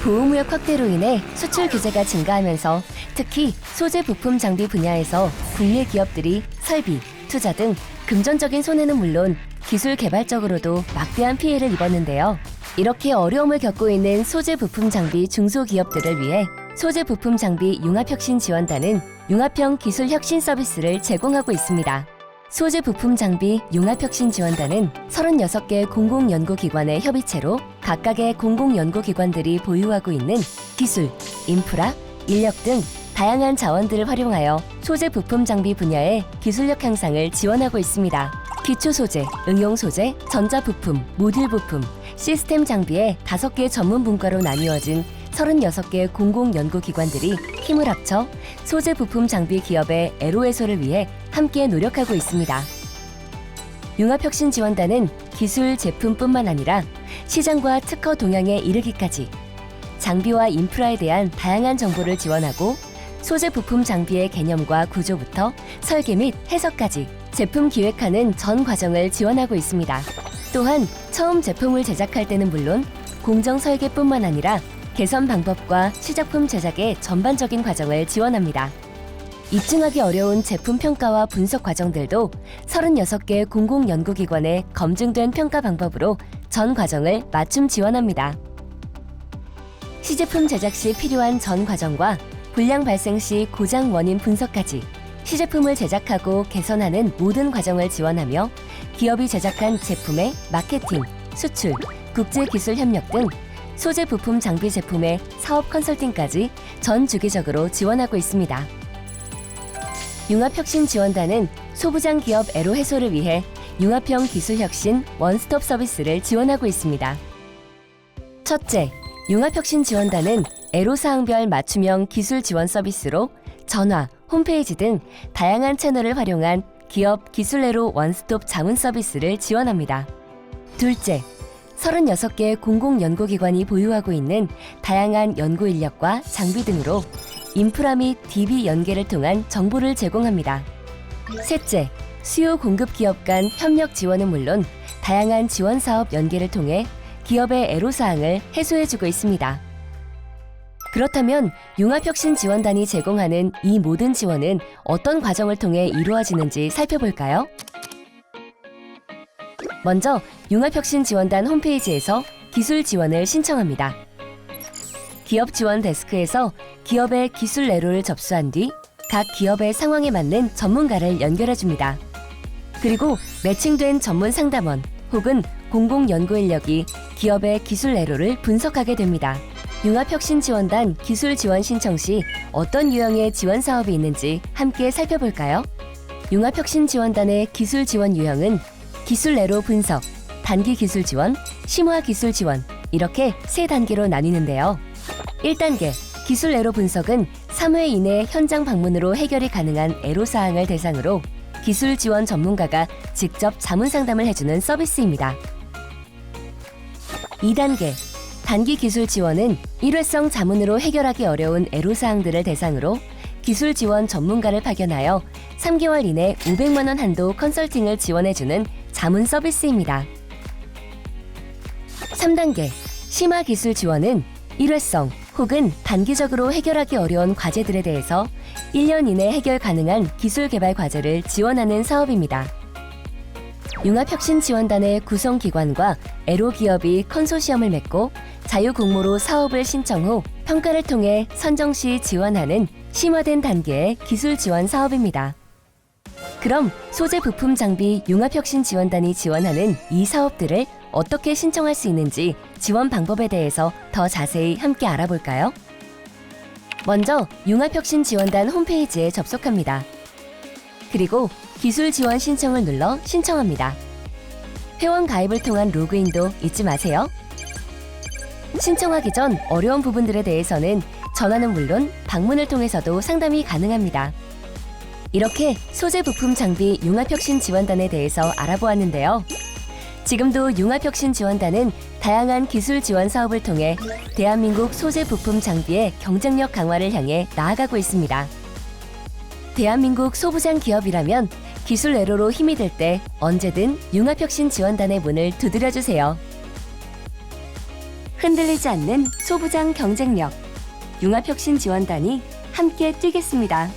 보호무역 확대로 인해 수출 규제가 증가하면서 특히 소재 부품 장비 분야에서 국내 기업들이 설비, 투자 등 금전적인 손해는 물론 기술 개발적으로도 막대한 피해를 입었는데요. 이렇게 어려움을 겪고 있는 소재 부품 장비 중소기업들을 위해 소재 부품 장비 융합혁신 지원단은 융합형 기술 혁신 서비스를 제공하고 있습니다. 소재 부품 장비 융합혁신 지원단은 36개 공공연구기관의 협의체로 각각의 공공연구기관들이 보유하고 있는 기술, 인프라, 인력 등 다양한 자원들을 활용하여 소재 부품 장비 분야의 기술력 향상을 지원하고 있습니다. 기초 소재, 응용 소재, 전자 부품, 모듈 부품, 시스템 장비의 5개 전문 분과로 나뉘어진 36개 공공연구기관들이 힘을 합쳐 소재 부품 장비 기업의 애로 해소를 위해 함께 노력하고 있습니다. 융합혁신지원단은 기술 제품뿐만 아니라 시장과 특허 동향에 이르기까지 장비와 인프라에 대한 다양한 정보를 지원하고 소재 부품 장비의 개념과 구조부터 설계 및 해석까지 제품 기획하는 전 과정을 지원하고 있습니다. 또한 처음 제품을 제작할 때는 물론 공정 설계뿐만 아니라 개선 방법과 시작품 제작의 전반적인 과정을 지원합니다. 입증하기 어려운 제품 평가와 분석 과정들도 36개 공공연구기관의 검증된 평가 방법으로 전 과정을 맞춤 지원합니다. 시제품 제작 시 필요한 전 과정과 불량 발생 시 고장 원인 분석까지 시제품을 제작하고 개선하는 모든 과정을 지원하며 기업이 제작한 제품의 마케팅, 수출, 국제기술 협력 등 소재 부품 장비 제품의 사업 컨설팅까지 전 주기적으로 지원하고 있습니다. 융합혁신지원단은 소부장 기업 애로 해소를 위해 융합형 기술혁신 원스톱 서비스를 지원하고 있습니다. 첫째, 융합혁신지원단은 애로사항별 맞춤형 기술 지원 서비스로 전화, 홈페이지 등 다양한 채널을 활용한 기업 기술 애로 원스톱 자문 서비스를 지원합니다. 둘째, 36개 공공연구기관이 보유하고 있는 다양한 연구 인력과 장비 등으로 인프라 및 DB 연계를 통한 정보를 제공합니다. 셋째, 수요 공급 기업 간 협력 지원은 물론 다양한 지원 사업 연계를 통해 기업의 애로사항을 해소해주고 있습니다. 그렇다면 융합혁신지원단이 제공하는 이 모든 지원은 어떤 과정을 통해 이루어지는지 살펴볼까요? 먼저 융합혁신지원단 홈페이지에서 기술 지원을 신청합니다. 기업 지원 데스크에서 기업의 기술 애로를 접수한 뒤 각 기업의 상황에 맞는 전문가를 연결해줍니다. 그리고 매칭된 전문 상담원 혹은 공공연구인력이 기업의 기술 애로를 분석하게 됩니다. 융합혁신지원단 기술 지원 신청 시 어떤 유형의 지원 사업이 있는지 함께 살펴볼까요? 융합혁신지원단의 기술 지원 유형은 기술 애로 분석, 단기 기술 지원, 심화 기술 지원 이렇게 3단계로 나뉘는데요. 1단계 기술 애로 분석은 3회 이내 현장 방문으로 해결이 가능한 애로사항을 대상으로 기술 지원 전문가가 직접 자문 상담을 해주는 서비스입니다. 2단계 단기 기술 지원은 일회성 자문으로 해결하기 어려운 애로사항들을 대상으로 기술 지원 전문가를 파견하여 3개월 이내 500만 원 한도 컨설팅을 지원해주는 자문 서비스입니다. 3단계 심화 기술 지원은 일회성 혹은 단기적으로 해결하기 어려운 과제들에 대해서 1년 이내 해결 가능한 기술 개발 과제를 지원하는 사업입니다. 융합혁신지원단의 구성기관과 애로 기업이 컨소시엄을 맺고 자유공모로 사업을 신청 후 평가를 통해 선정 시 지원하는 심화된 단계의 기술 지원 사업입니다. 그럼 소재 부품 장비 융합혁신지원단이 지원하는 이 사업들을 어떻게 신청할 수 있는지 지원 방법에 대해서 더 자세히 함께 알아볼까요? 먼저 융합혁신지원단 홈페이지에 접속합니다. 그리고 기술 지원 신청을 눌러 신청합니다. 회원 가입을 통한 로그인도 잊지 마세요. 신청하기 전 어려운 부분들에 대해서는 전화는 물론 방문을 통해서도 상담이 가능합니다. 이렇게 소재 부품 장비 융합혁신지원단에 대해서 알아보았는데요. 지금도 융합혁신지원단은 다양한 기술 지원 사업을 통해 대한민국 소재 부품 장비의 경쟁력 강화를 향해 나아가고 있습니다. 대한민국 소부장 기업이라면 기술 애로로 힘이 될 때 언제든 융합혁신지원단의 문을 두드려주세요. 흔들리지 않는 소부장 경쟁력. 융합혁신지원단이 함께 뛰겠습니다.